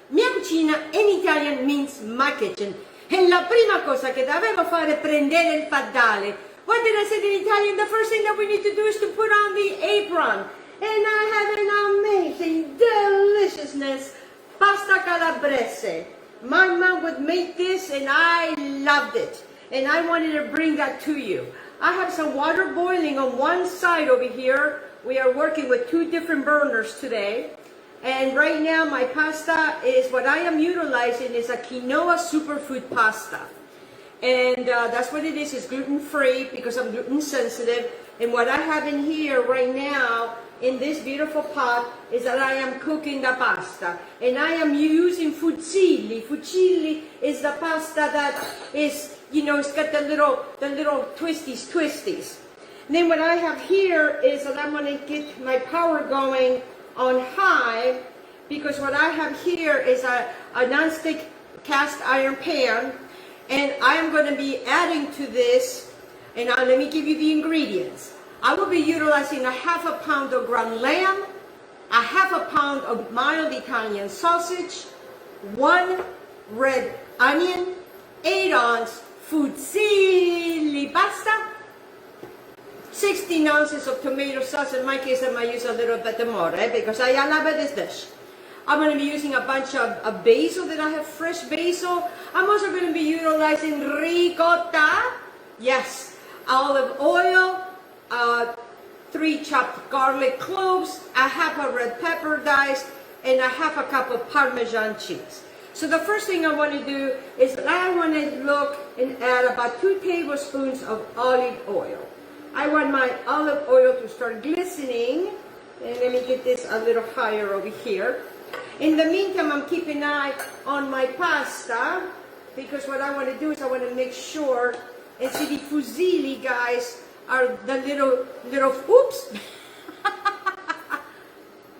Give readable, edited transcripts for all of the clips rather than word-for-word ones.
Mia cucina in Italian means my kitchen. E la prima cosa che dovevo fare è prendere il padale. What did I say in Italian? The first thing that we need to do is to put on the apron. And I have an amazing deliciousness pasta calabrese. My mom would make this and I loved it. And I wanted to bring that to you. I have some water boiling on one side over here. We are working with 2 different burners today. And right now my pasta is, what I am utilizing is a quinoa superfood pasta. And that's what it is. It's gluten-free because I'm gluten sensitive. And what I have in here right now in this beautiful pot is that I am cooking the pasta. And I am using fusilli. Fusilli is the pasta that is, you know, it's got the little twisties. And then what I have here is that I'm going to get my power going on high, because what I have here is a non-stick cast iron pan, and I am going to be adding to this, and let me give you the ingredients. I will be utilizing a half a pound of ground lamb, a half a pound of mild Italian sausage, 1 red onion, 8-ounce fusilli pasta, 16 ounces of tomato sauce. In my case, I might use a little bit more, because I love this dish. I'm going to be using a bunch of basil that I have, fresh basil. I'm also going to be utilizing ricotta, yes, olive oil, 3 chopped garlic cloves, a half a red pepper diced, and a half a cup of Parmesan cheese. So the first thing I want to do is I want to look and add about 2 tablespoons of olive oil. I want my olive oil to start glistening, and let me get this a little higher over here. In the meantime, I'm keeping an eye on my pasta, because what I want to do is I want to make sure, and see, the fusilli, guys, are the little, oops,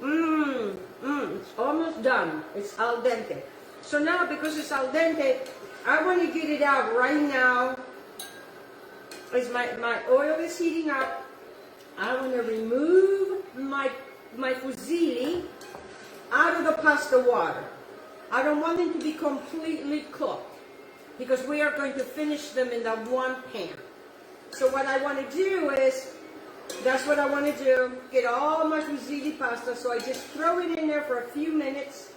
it's almost done. It's al dente. So now, because it's al dente, I want to get it out right now. As my oil is heating up, I want to remove my fusilli out of the pasta water. I don't want them to be completely cooked, because we are going to finish them in that one pan. So what I want to do is, that's what I want to do, get all my fusilli pasta, so I just throw it in there for a few minutes.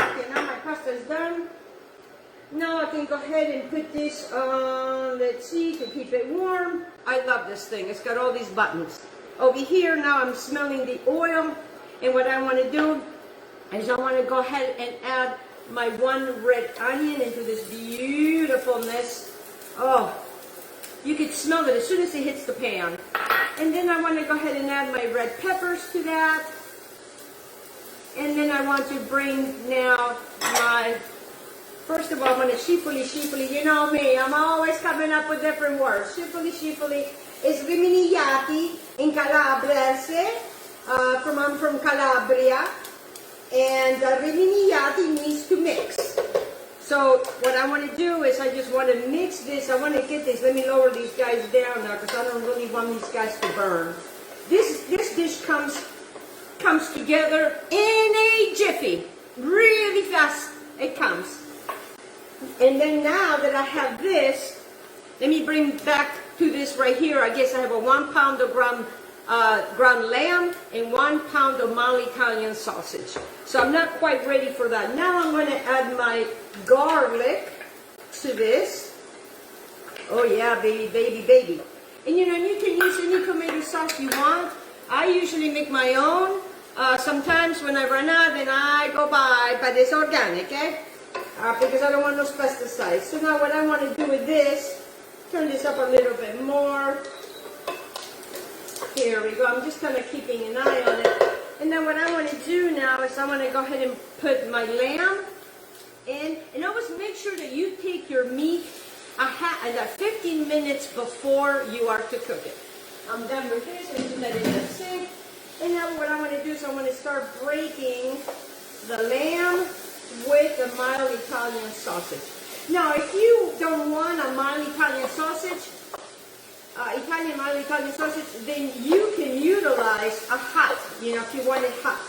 Okay, now my pasta is done. Now I can go ahead and put this on, let's see, to keep it warm. I love this thing. It's got all these buttons. Over here, now I'm smelling the oil. And what I want to do is I want to go ahead and add my 1 red onion into this beautifulness. Oh, you can smell it as soon as it hits the pan. And then I want to go ahead and add my red peppers to that. And then I want to bring now my... First of all, I'm going to scipoli. You know me, I'm always coming up with different words. Scipoli is riminigliati in Calabrese. I'm from Calabria. And riminigliati means to mix. So what I want to do is I just want to mix this. I want to get this. Let me lower these guys down now, because I don't really want these guys to burn. This dish comes together in a jiffy. Really fast it comes. And then now that I have this, let me bring back to this right here. I guess I have a 1 pound of ground lamb and 1 pound of mild Italian sausage. So I'm not quite ready for that. Now I'm going to add my garlic to this. Oh yeah, baby. And you know, you can use any tomato sauce you want. I usually make my own. Sometimes when I run out, then I go buy, but it's organic, because I don't want those pesticides. So now what I want to do with this, turn this up a little bit more. Here we go. I'm just kind of keeping an eye on it. And then what I want to do now is I want to go ahead and put my lamb in. And always make sure that you take your meat 15 minutes before you are to cook it. I'm done with this. I put that in the sink. And now what I want to do is I want to start breaking the Italian sausage. Now, if you don't want a mild Italian sausage, mild Italian sausage, then you can utilize a hot, if you want it hot.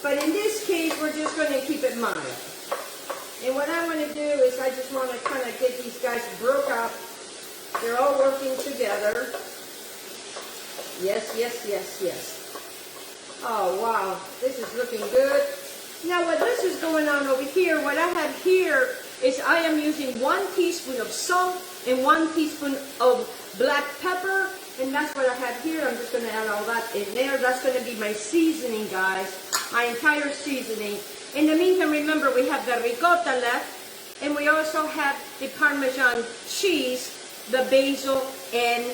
But in this case, we're just going to keep it mild. And what I want to do is I just want to kind of get these guys broke up. They're all working together. Yes, yes, yes, yes. Oh, wow. This is looking good. Now, what this is going on over here, what I have here is I am using 1 teaspoon of salt and 1 teaspoon of black pepper. And that's what I have here. I'm just going to add all that in there. That's going to be my seasoning, guys. My entire seasoning. In the meantime, remember, we have the ricotta left. And we also have the Parmesan cheese, the basil, and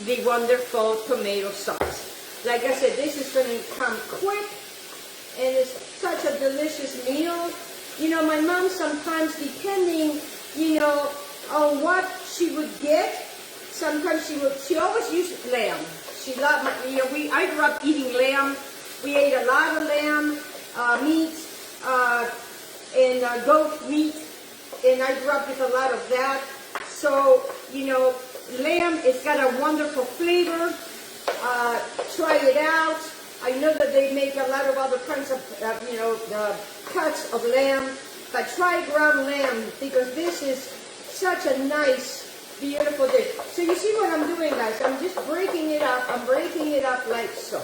the wonderful tomato sauce. Like I said, this is going to come quick. And it's such a delicious meal. My mom sometimes, depending, on what she would get, sometimes she always used lamb. She loved, I grew up eating lamb. We ate a lot of lamb meat and goat meat, and I grew up with a lot of that. So, lamb, it's got a wonderful flavor. Try it out. I know that they make a lot of other kinds of, cuts of lamb, but try ground lamb because this is such a nice, beautiful dish. So you see what I'm doing, guys? I'm just breaking it up. I'm breaking it up like so.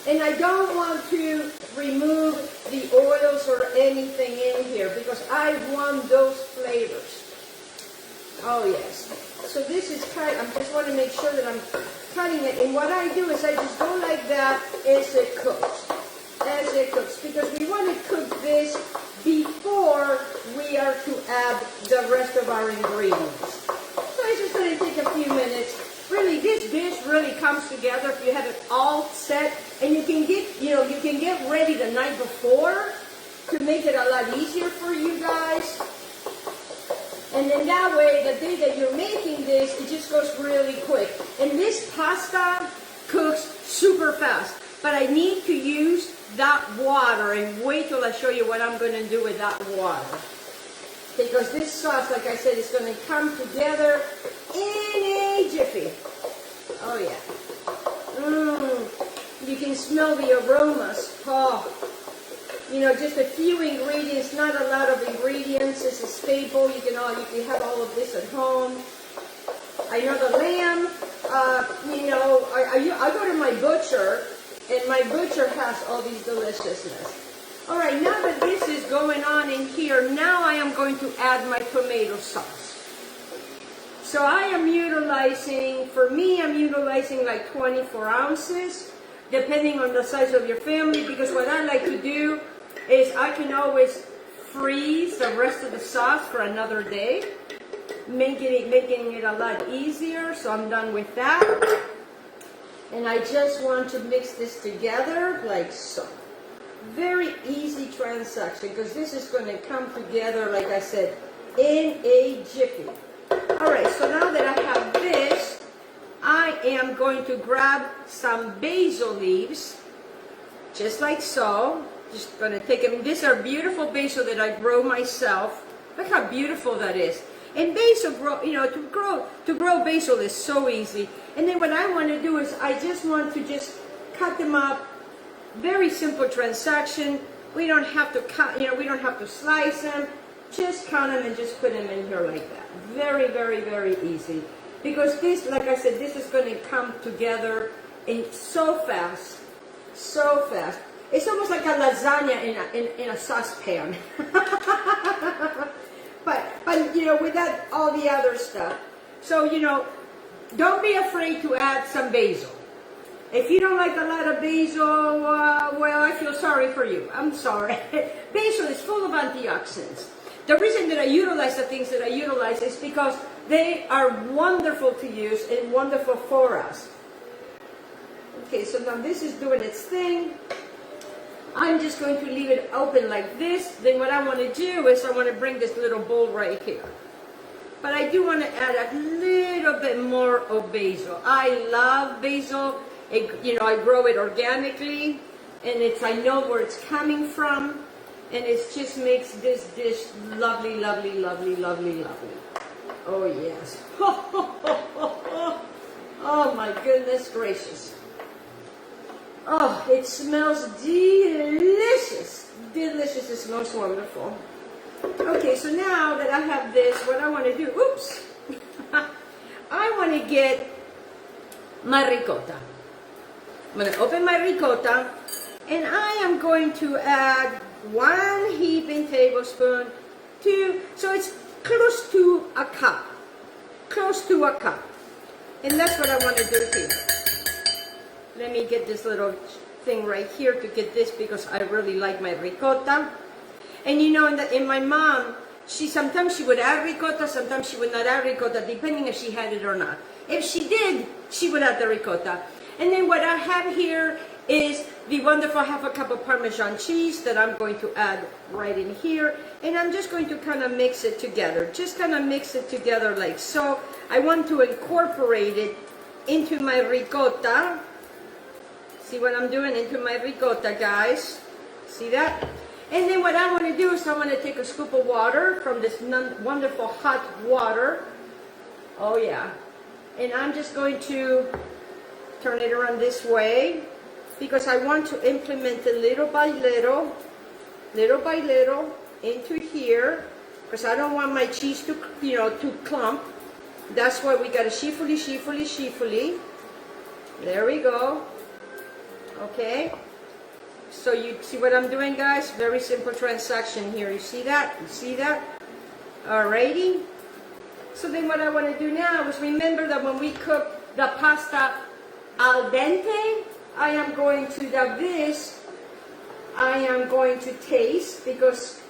And I don't want to remove the oils or anything in here because I want those flavors. Oh, yes. So this is I just want to make sure that I'm cutting it. And what I do is I just go like that as it cooks. As it cooks. Because we want to cook this before we are to add the rest of our ingredients. So it's just going to take a few minutes. Really, this dish really comes together if you have it all set. And you can get, you can get ready the night before to make it a lot easier for you guys. And then that way, the day that you're making this, it just goes really quick. And this pasta cooks super fast. But I need to use that water and wait till I show you what I'm going to do with that water. Because this sauce, like I said, is going to come together in a jiffy. Oh, yeah. You can smell the aromas. Oh. Just a few ingredients, not a lot of ingredients. It's a staple. You can have all of this at home. I know the lamb. I go to my butcher, and my butcher has all these deliciousness. All right, now that this is going on in here, now I am going to add my tomato sauce. So I am utilizing, for me, I'm utilizing like 24 ounces, depending on the size of your family, because what I like to do is I can always freeze the rest of the sauce for another day, making it a lot easier. So I'm done with that. And I just want to mix this together like so. Very easy transaction because this is going to come together, like I said, in a jiffy. All right, so now that I have this, I am going to grab some basil leaves, just like so. Just going to take them. These are beautiful basil that I grow myself. Look how beautiful that is. And basil to grow basil is so easy. And then what I want to do is I just want to just cut them up. Very simple transaction. We don't have to cut, we don't have to slice them. Just cut them and just put them in here like that. Very, very, very easy. Because this, like I said, this is going to come together in so fast. So fast. It's almost like a lasagna in a saucepan. but without all the other stuff. So, don't be afraid to add some basil. If you don't like a lot of basil, well, I feel sorry for you. I'm sorry. Basil is full of antioxidants. The reason that I utilize the things that I utilize is because they are wonderful to use and wonderful for us. Okay, so now this is doing its thing. I'm just going to leave it open like this. Then what I want to do is I want to bring this little bowl right here. But I do want to add a little bit more of basil. I love basil. I grow it organically, and I know where it's coming from. And it just makes this dish lovely, lovely, lovely, lovely, lovely. Oh yes. Oh my goodness gracious. Oh, it smells delicious. Delicious, it smells wonderful. Okay, so now that I have this, what I want to do, oops, I want to get my ricotta. I'm going to open my ricotta, and I am going to add 1 heaping tablespoon to, so it's close to a cup. Close to a cup. And that's what I want to do here. Let me get this little thing right here to get this because I really like my ricotta. And you know, in my mom, sometimes she would add ricotta, sometimes she would not add ricotta, depending if she had it or not. If she did, she would add the ricotta. And then what I have here is the wonderful 1/2 cup of Parmesan cheese that I'm going to add right in here. And I'm just going to kind of mix it together. Just kind of mix it together like so. I want to incorporate it into my ricotta. See what I'm doing? Into my ricotta, guys. See that? And then what I want to do is I want to take a scoop of water from this wonderful hot water. Oh yeah. And I'm just going to turn it around this way because I want to implement it little by little into here because I don't want my cheese to, you know, to clump. That's why we got to shiftly. There we go. Okay. So you see what I'm doing, guys? Very simple transaction here. You see that? You see that? Alrighty. So then what I want to do now is remember that when we cook the pasta al dente, I am going to do this. I am going to taste because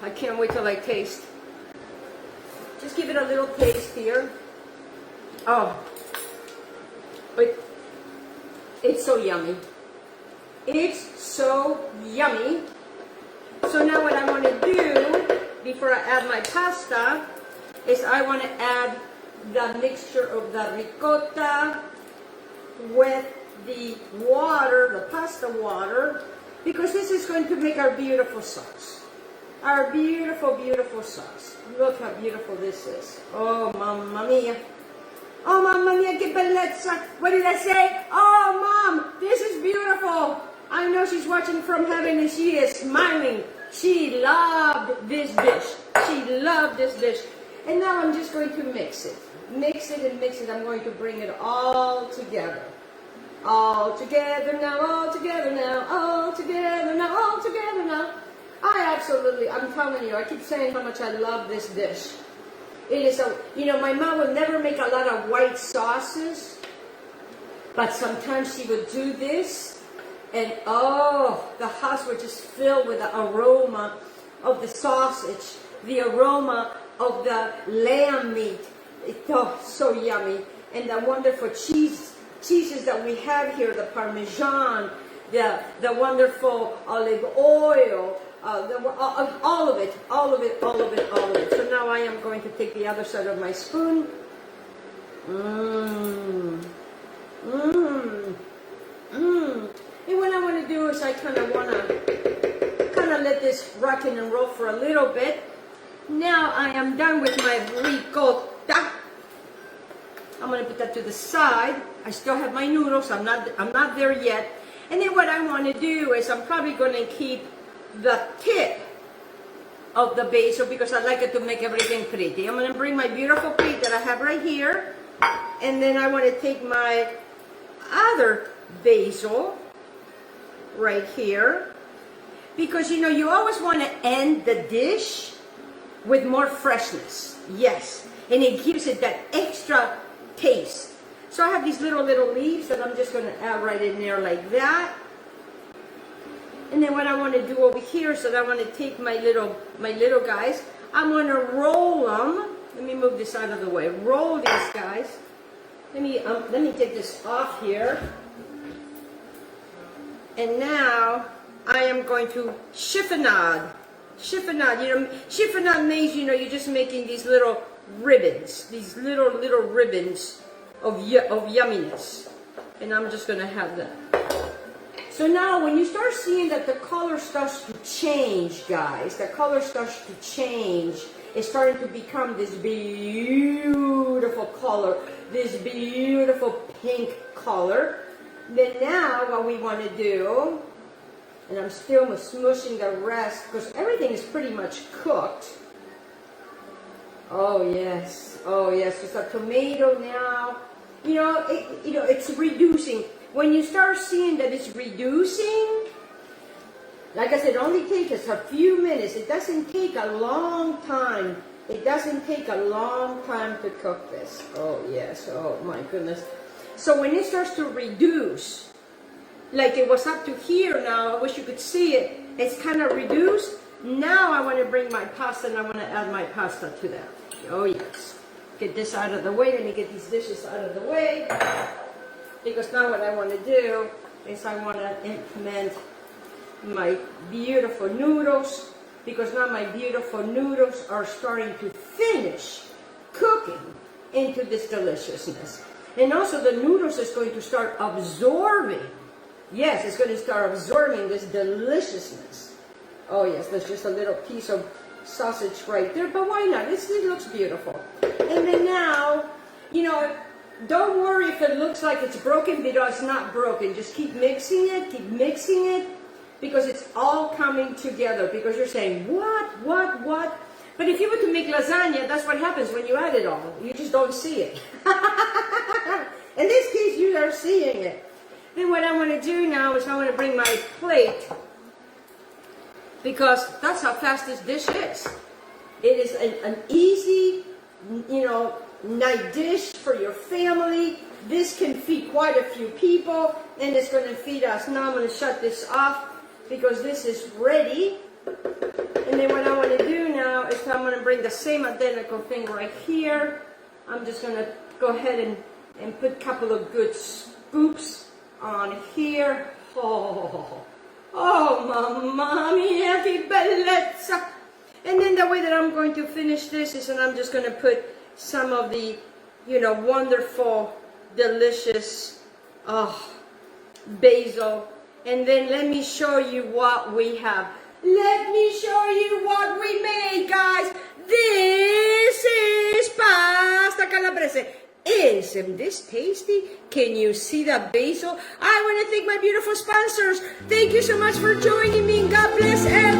I can't wait till I taste. Just give it a little taste here. Oh, but it's so yummy. It's so yummy. So now what I want to do before I add my pasta is I want to add the mixture of the ricotta with the water, the pasta water, because this is going to make our beautiful sauce. Our beautiful, beautiful sauce. Look how beautiful this is. Oh, mamma mia. Oh, mamma mia, che bellezza. What did I say? Oh, Mom, this is beautiful. I know she's watching from heaven and she is smiling. She loved this dish. She loved this dish. And now I'm just going to mix it. Mix it and mix it. I'm going to bring it all together. All together now, all together now, all together now, all together now. I'm telling you, I keep saying how much I love this dish. It is you know, my mom would never make a lot of white sauces, but sometimes she would do this, and oh, the house would just fill with the aroma of the sausage, the aroma of the lamb meat. It's so yummy. And the wonderful cheeses that we have here, the Parmesan, the wonderful olive oil, all of it. So now I am going to take the other side of my spoon. And what I want to do is I kind of want to let this rock and roll for a little bit. Now I am done with my ricotta. I'm going to put that to the side. I still have my noodles. I'm not there yet. And then what I want to do is I'm probably going to keep the tip of the basil because I like it to make everything pretty. I'm going to bring my beautiful plate that I have right here. And then I want to take my other basil right here. Because, you know, you always want to end the dish with more freshness. Yes. And it gives it that extra taste. So I have these little leaves that I'm just going to add right in there like that. And then what I want to do over here is that I want to take my little guys. I'm going to roll them. Let me move this out of the way. Roll these guys. Let me take this off here. And now I am going to chiffonade. Chiffonade. You know, chiffonade means, you know, you're just making these little ribbons. These little ribbons of yumminess. And I'm just going to have that. So now when you start seeing that the color starts to change, guys, the color starts to change, it's starting to become this beautiful color, this beautiful pink color. Then now what we want to do, and I'm still smushing the rest because everything is pretty much cooked. Oh yes, just a tomato now. It's reducing. When you start seeing that it's reducing, like I said, it only takes us a few minutes. It doesn't take a long time. It doesn't take a long time to cook this. Oh yes, oh my goodness. So when it starts to reduce, like it was up to here now, I wish you could see it. It's kind of reduced. Now I want to bring my pasta and I want to add my pasta to that. Oh yes. Get this out of the way. Let me get these dishes out of the way. Because now what I want to do is I want to implement my beautiful noodles. Because now my beautiful noodles are starting to finish cooking into this deliciousness. And also the noodles is going to start absorbing. Yes, it's going to start absorbing this deliciousness. Oh yes, there's just a little piece of sausage right there, but why not? It looks beautiful. And then now, don't worry if it looks like it's broken, because it's not broken. Just keep mixing it, because it's all coming together. Because you're saying, what? But if you were to make lasagna, that's what happens when you add it all. You just don't see it. In this case, you are seeing it. Then what I want to do now is I want to bring my plate, because that's how fast this dish is. It is an easy, night dish for your family. This can feed quite a few people, and it's going to feed us. Now I'm going to shut this off because this is ready. And then what I want to do now is I'm going to bring the same identical thing right here. I'm just going to go ahead and put a couple of good scoops on here. Oh, mamma mia, che bellezza! And then the way that I'm going to finish this is that I'm just going to put some of the, wonderful, delicious basil. And then let me show you what we have. Let me show you what we made, guys. This is pasta Calabrese. Isn't this tasty? Can you see the basil? I want to thank my beautiful sponsors. Thank you so much for joining me. God bless everyone.